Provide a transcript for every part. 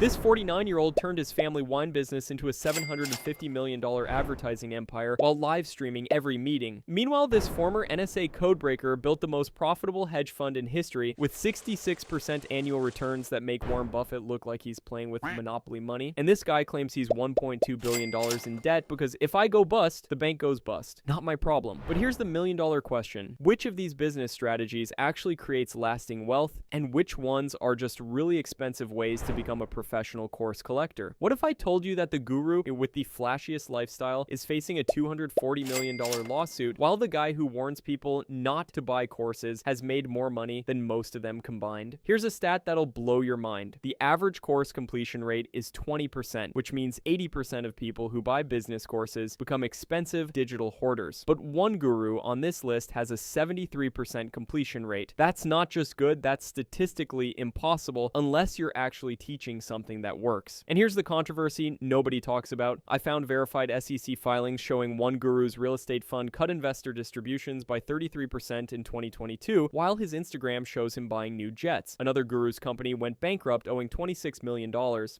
This 49-year-old turned his family wine business into a $750 million advertising empire while live streaming every meeting. Meanwhile, this former NSA codebreaker built the most profitable hedge fund in history with 66% annual returns that make Warren Buffett look like he's playing with monopoly money. And this guy claims he's $1.2 billion in debt because if I go bust, the bank goes bust. Not my problem. But here's the million-dollar question. Which of these business strategies actually creates lasting wealth, and which ones are just really expensive ways to become a professional course collector? What if I told you that the guru with the flashiest lifestyle is facing a $240 million lawsuit, while the guy who warns people not to buy courses has made more money than most of them combined? Here's a stat that'll blow your mind. The average course completion rate is 20%, which means 80% of people who buy business courses become expensive digital hoarders. But one guru on this list has a 73% completion rate. That's not just good, that's statistically impossible unless you're actually teaching something that works. And here's the controversy nobody talks about. I found verified SEC filings showing one guru's real estate fund cut investor distributions by 33% in 2022, while his Instagram shows him buying new jets. Another guru's company went bankrupt owing $26 million,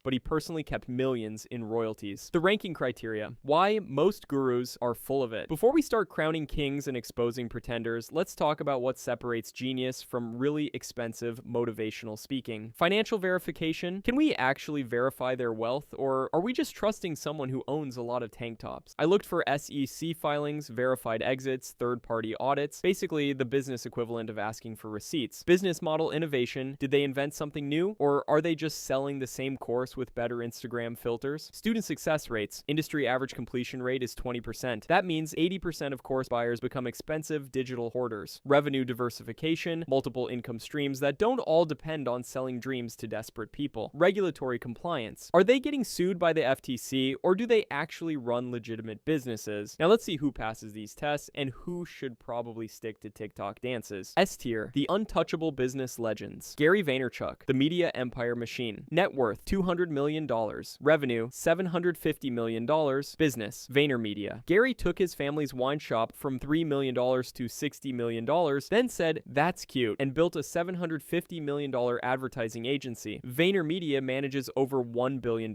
but he personally kept millions in royalties. The ranking criteria. Why most gurus are full of it. Before we start crowning kings and exposing pretenders, let's talk about what separates genius from really expensive motivational speaking. Financial verification. Can we actually verify their wealth, or are we just trusting someone who owns a lot of tank tops? I looked for SEC filings, verified exits, third-party audits, basically the business equivalent of asking for receipts. Business model innovation. Did they invent something new, or are they just selling the same course with better Instagram filters? Student success rates. Industry average completion rate is 20%. That means 80% of course buyers become expensive digital hoarders. Revenue diversification. Multiple income streams that don't all depend on selling dreams to desperate people. Regulatory compliance. Are they getting sued by the FTC, or do they actually run legitimate businesses? Now let's see who passes these tests and who should probably stick to TikTok dances. S tier. The untouchable business legends. Gary Vaynerchuk, the media empire machine. Net worth $200 million. Revenue $750 million. Business VaynerMedia. Gary took his family's wine shop from $3 million to $60 million, then said, "That's cute," and built a $750 million advertising agency. VaynerMedia manages over $1 billion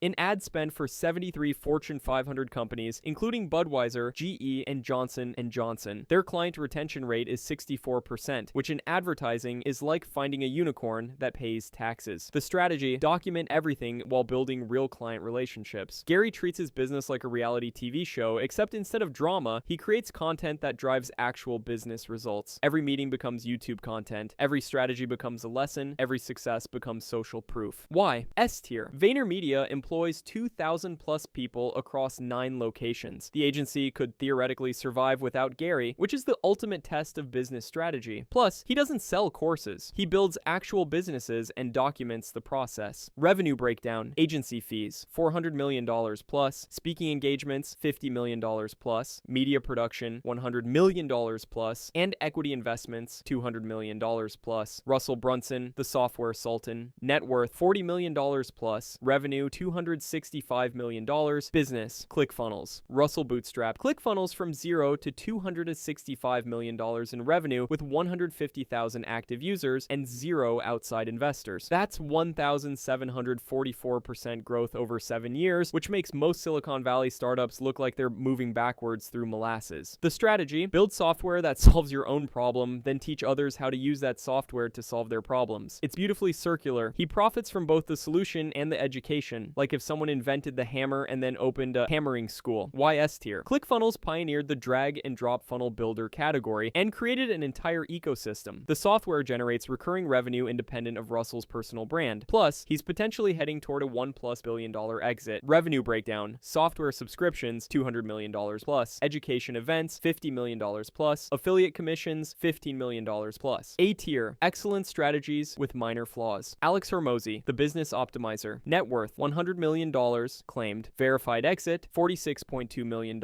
in ad spend for 73 Fortune 500 companies, including Budweiser, GE, and Johnson & Johnson. Their client retention rate is 64%, which in advertising is like finding a unicorn that pays taxes. The strategy: document everything while building real client relationships. Gary treats his business like a reality TV show, except instead of drama, he creates content that drives actual business results. Every meeting becomes YouTube content. Every strategy becomes a lesson. Every success becomes social proof. Why? S tier. VaynerMedia employs 2,000 plus people across 9 locations. The agency could theoretically survive without Gary, which is the ultimate test of business strategy. Plus, he doesn't sell courses. He builds actual businesses and documents the process. Revenue breakdown. Agency fees $400 million plus. Speaking engagements $50 million plus. Media production $100 million plus. And equity investments $200 million plus. Russell Brunson, the software sultan. Net worth $40 million plus. Revenue $265 million. Business ClickFunnels. Russell bootstrapped ClickFunnels from zero to $265 million in revenue with 150,000 active users and 0 outside investors. That's 1,744% growth over 7 years, which makes most Silicon Valley startups look like they're moving backwards through molasses. The strategy: build software that solves your own problem, then teach others how to use that software to solve their problems. It's beautifully circular. He profits from both the solution and the education, like if someone invented the hammer and then opened a hammering school. Why S tier? ClickFunnels pioneered the drag and drop funnel builder category and created an entire ecosystem. The software generates recurring revenue independent of Russell's personal brand. Plus, he's potentially heading toward a $1+ billion exit. Revenue breakdown: software subscriptions $200 million plus. Education events $50 million plus. Affiliate commissions $15 million plus. A tier. Excellent strategies with minor flaws. Alex Hormozi, the business optimizer. Net worth $100 million claimed. Verified exit $46.2 million.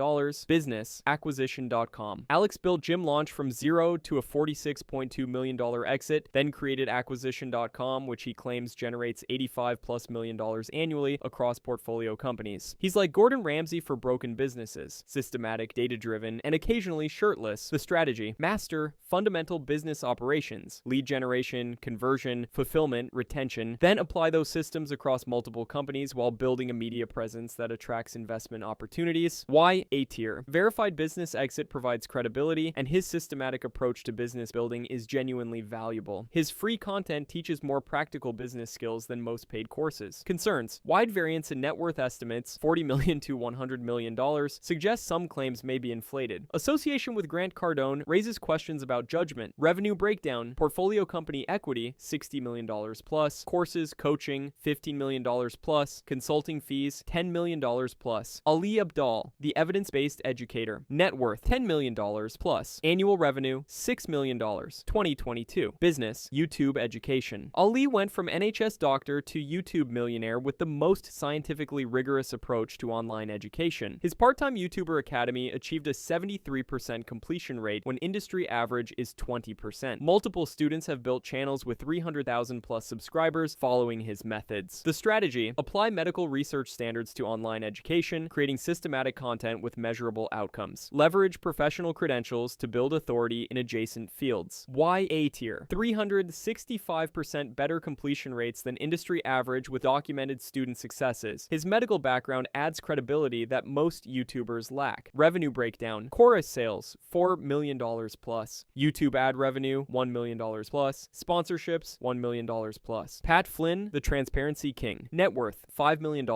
Business acquisition.com. Alex built Gym Launch from zero to a $46.2 million exit, then created acquisition.com, which he claims generates $85+ million annually across portfolio companies. He's like Gordon Ramsay for broken businesses: systematic, data-driven, and occasionally shirtless. The strategy: master fundamental business operations, lead generation, conversion, fulfillment, retention, then apply those those systems across multiple companies while building a media presence that attracts investment opportunities. Why A tier? Verified business exit provides credibility, and his systematic approach to business building is genuinely valuable. His free content teaches more practical business skills than most paid courses. Concerns: wide variance in net worth estimates, $40 million to $100 million, suggests some claims may be inflated. Association with Grant Cardone raises questions about judgment. Revenue breakdown: portfolio company equity, $60 million plus, courses, coaching, $15 million plus, consulting fees, $10 million plus. Ali Abdal, the evidence-based educator, net worth, $10 million plus, annual revenue, $6 million, 2022. Business, YouTube education. Ali went from NHS doctor to YouTube millionaire with the most scientifically rigorous approach to online education. His part-time YouTuber academy achieved a 73% completion rate when industry average is 20%. Multiple students have built channels with 300,000 plus subscribers following his methods. The strategy: apply medical research standards to online education, creating systematic content with measurable outcomes. Leverage professional credentials to build authority in adjacent fields. Why A tier? 365% better completion rates than industry average with documented student successes. His medical background adds credibility that most YouTubers lack. Revenue breakdown: chorus sales, $4 million plus, YouTube ad revenue, $1 million plus, sponsorships, $1 million plus. Pat Flynn, the transparency king, net worth, $5 million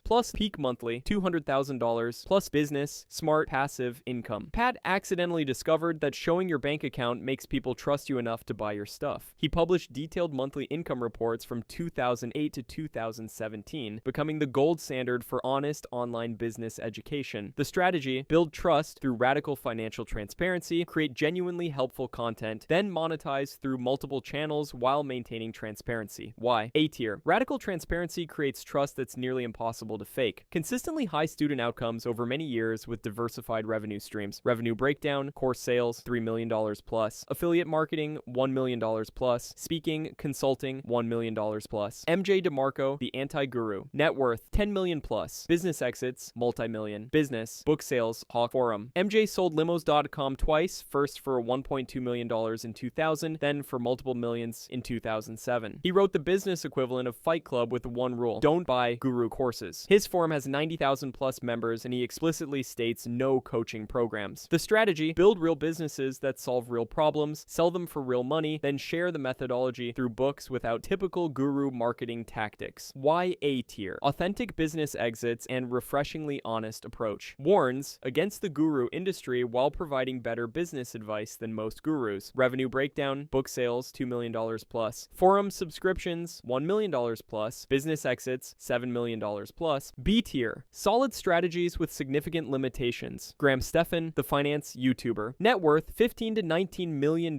plus, peak monthly, $200,000 plus, business, smart, passive income. Pat accidentally discovered that showing your bank account makes people trust you enough to buy your stuff. He published detailed monthly income reports from 2008 to 2017, becoming the gold standard for honest online business education. The strategy: build trust through radical financial transparency, create genuinely helpful content, then monetize through multiple channels while maintaining transparency. Why A tier? Radical transparency creates trust that's nearly impossible to fake. Consistently high student outcomes over many years with diversified revenue streams. Revenue breakdown: course sales, $3 million plus, affiliate marketing, $1 million plus, speaking, consulting, $1 million plus. MJ DeMarco, the anti-guru, net worth, $10 million plus, business exits, multi-million, business, book sales, Hawk Forum. MJ sold limos.com twice, first for $1.2 million in 2000, then for multiple millions in 2007. He wrote the business equivalent of Fight Club with one rule: don't buy guru courses. His forum has 90,000 plus members, and he explicitly states no coaching programs. The strategy: build real businesses that solve real problems, sell them for real money, then share the methodology through books without typical guru marketing tactics. Why A tier? Authentic business exits and refreshingly honest approach. Warns against the guru industry while providing better business advice than most gurus. Revenue breakdown: book sales, $2 million plus, forum subscriptions, $1 million plus, business exits, $7 million plus. B tier: solid strategies with significant limitations. Graham Stephan, the finance YouTuber, net worth $15 to $19 million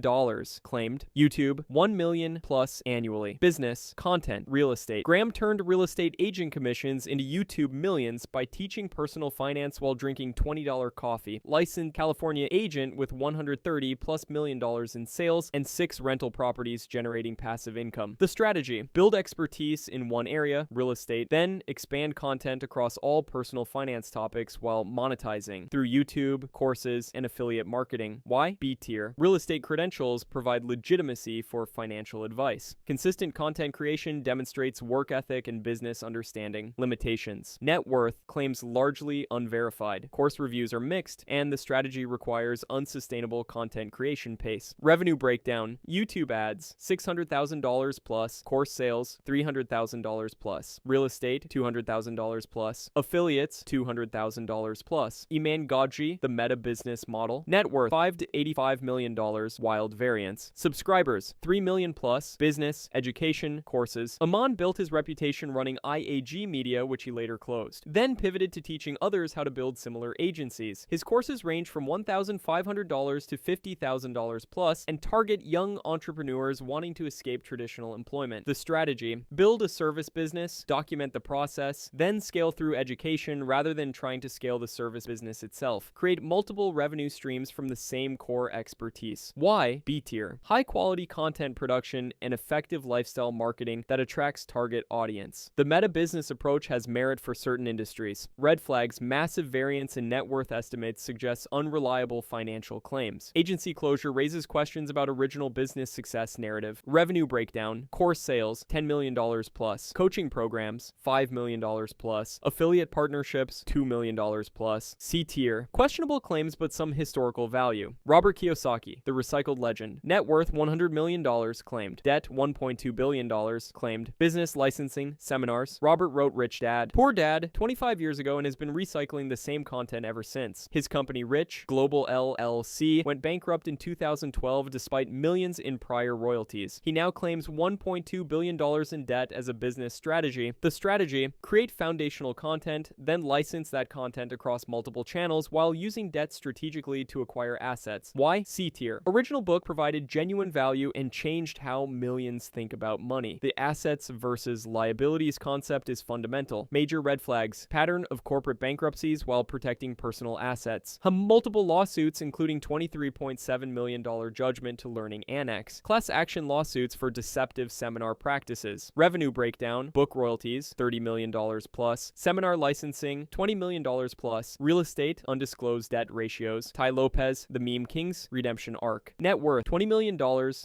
claimed, YouTube $1 million plus annually, business, content, real estate. Graham turned real estate agent commissions into YouTube millions by teaching personal finance while drinking $20 coffee. Licensed California agent with $130 plus million in sales and 6 rental properties generating passive income. The strategy: build expertise in one area, real estate, then expand content across all personal finance topics while monetizing through YouTube, courses, and affiliate marketing. Why B tier? Real estate credentials provide legitimacy for financial advice. Consistent content creation demonstrates work ethic and business understanding. Limitations: net worth claims largely unverified. Course reviews are mixed, and the strategy requires unsustainable content creation pace. Revenue breakdown: YouTube ads, $600,000 plus, course sales, $300,000 plus, real estate, $200,000 plus, affiliates, $200,000 plus. Iman Gadzhi, the meta business model, net worth $5 to $85 million, wild variance. Subscribers, 3 million plus, business, education, courses. Iman built his reputation running IAG Media, which he later closed, then pivoted to teaching others how to build similar agencies. His courses range from $1,500 to $50,000 plus and target young entrepreneurs wanting to escape traditional employment. The strategy: build a service business, document the process, then scale through education rather than trying to scale the service business itself. Create multiple revenue streams from the same core expertise. Why B tier? High quality content production and effective lifestyle marketing that attracts target audience. The meta business approach has merit for certain industries. Red flags: massive variance in net worth estimates suggests unreliable financial claims. Agency closure raises questions about original business success narrative. Revenue breakdown: course sales, $10 million plus. Coaching programs, $5 million plus. Affiliate partnerships, $2 million plus. C tier. Questionable claims but some historical value. Robert Kiyosaki, the recycled legend. Net worth $100 million claimed. Debt $1.2 billion claimed. Business licensing, seminars. Robert wrote Rich Dad, Poor Dad 25 years ago and has been recycling the same content ever since. His company Rich Global LLC went bankrupt in 2012 despite millions in prior royalties. He now claims $1.2 billion in debt as a business strategy. The strategy: create foundational content, then license that content across multiple channels while using debt strategically to acquire assets. Why? C tier. Original book provided genuine value and changed how millions think about money. The assets versus liabilities concept is fundamental. Major red flags: pattern of corporate bankruptcies while protecting personal assets. Multiple lawsuits including $23.7 million judgment to Learning Annex. Class action lawsuits for deceptive seminar practices. Revenue breakdown: book royalties $30 million plus. Seminar licensing $20 million plus. Real estate undisclosed debt ratios. Tai Lopez, the Meme Kings redemption arc. Net worth $20 million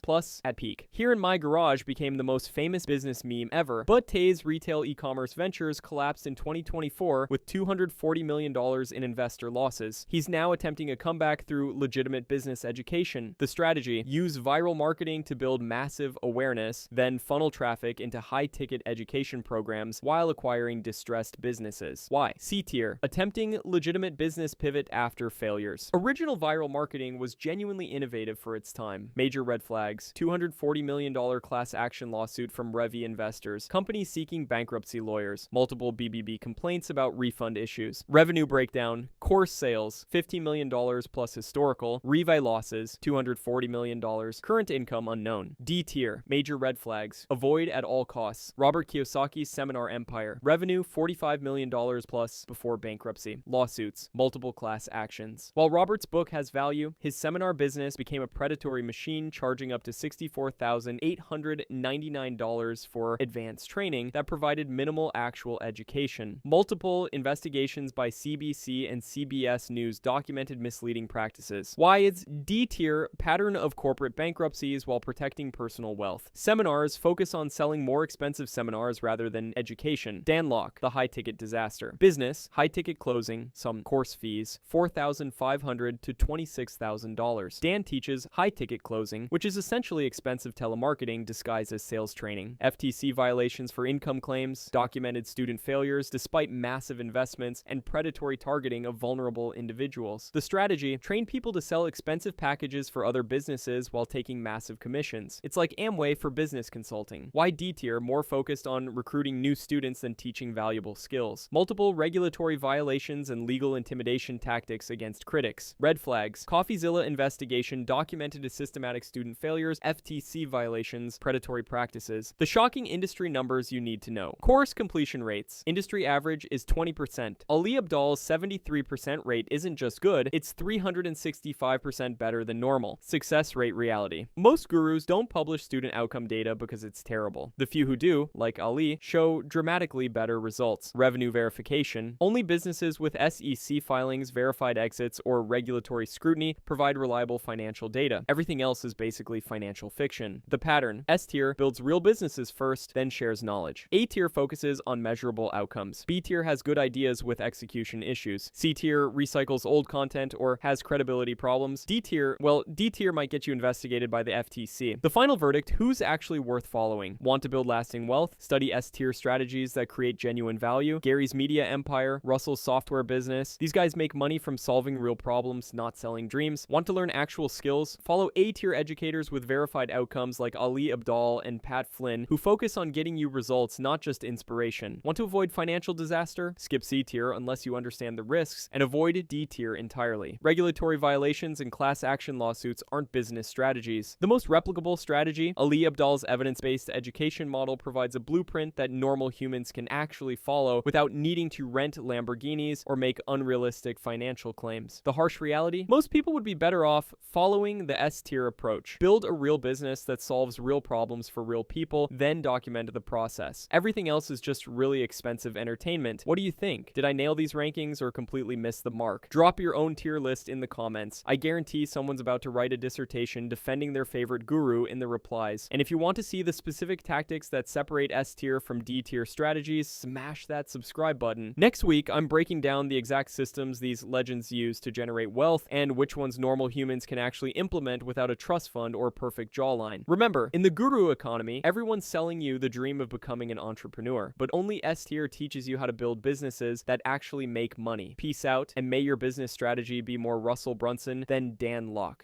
plus at peak. Here in My Garage became the most famous business meme ever, but Tay's retail e-commerce ventures collapsed in 2024 with $240 million in investor losses. He's now attempting a comeback through legitimate business education. The strategy: use viral marketing to build massive awareness, then funnel traffic into high-ticket education programs while acquiring distressed businesses. Why? C tier. Attempting legitimate business pivot after failures. Original viral marketing was genuinely innovative for its time. Major red flags: $240 million class action lawsuit from Revi investors. Company seeking bankruptcy lawyers. Multiple BBB complaints about refund issues. Revenue breakdown: course sales $50 million plus historical. Revi losses $240 million. Current income unknown. D tier. Major red flags: avoid at all costs. Robert Kiyosaki's seminar empire. Revenue $45 million plus before bankruptcy. Lawsuits. Multiple class actions. While Robert's book has value, his seminar business became a predatory machine, charging up to $64,899 for advanced training that provided minimal actual education. Multiple investigations by CBC and CBS News documented misleading practices. Why? It's D tier. Pattern of corporate bankruptcies while protecting personal wealth. Seminars focus on selling more expensive seminars rather than education. Dan Locke, the high-ticket disaster. Business, high-ticket closing, some course fees, $4,500 to $26,000. Dan teaches high-ticket closing, which is essentially expensive telemarketing disguised as sales training. FTC violations for income claims, documented student failures despite massive investments, and predatory targeting of vulnerable individuals. The strategy: train people to sell expensive packages for other businesses while taking massive commissions. It's like Amway for business consulting. Why D tier? More focused on recruiting new students than teaching valuable skills. Multiple regulatory violations and legal intimidation tactics against critics. Red flags: CoffeeZilla investigation documented as systematic student failures, FTC violations, predatory practices. The shocking industry numbers you need to know. Course completion rates: industry average is 20%. Ali Abdal's 73% rate isn't just good, it's 365% better than normal. Success rate reality: most gurus don't publish student outcome data because it's terrible. The few who do, like Ali, show dramatically better results. Revenue verification: only businesses with SEC filings, verified exits, or regulatory scrutiny provide reliable financial data. Everything else is basically financial fiction. The pattern: S tier builds real businesses first, then shares knowledge. A tier focuses on measurable outcomes. B tier has good ideas with execution issues. C tier recycles old content or has credibility problems. D tier might get you investigated by the FTC. The final verdict: who's actually worth following? Want to build lasting wealth? Study S tier strategies that create genuine value. Gary's media empire, Russell's software business. These guys make money from solving real problems, not selling dreams. Want to learn actual skills? Follow A tier educators with verified outcomes like Ali Abdal and Pat Flynn, who focus on getting you results, not just inspiration. Want to avoid financial disaster? Skip C tier unless you understand the risks, and avoid D tier entirely. Regulatory violations and class action lawsuits aren't business strategies. The most replicable strategy: Ali Abdal's evidence-based education model provides a blueprint that normal humans can actually follow without needing to rent Lamborghinis or make unrealistic financial claims. The harsh reality: most people would be better off following the S tier approach. Build a real business that solves real problems for real people, then document the process. Everything else is just really expensive entertainment. What do you think? Did I nail these rankings or completely miss the mark? Drop your own tier list in the comments. I guarantee someone's about to write a dissertation defending their favorite guru in the replies. And if you want to see the specific tactics tactics that separate S tier from D tier strategies, smash that subscribe button. Next week, I'm breaking down the exact systems these legends use to generate wealth and which ones normal humans can actually implement without a trust fund or perfect jawline. Remember, in the guru economy, everyone's selling you the dream of becoming an entrepreneur, but only S tier teaches you how to build businesses that actually make money. Peace out, and may your business strategy be more Russell Brunson than Dan Lok.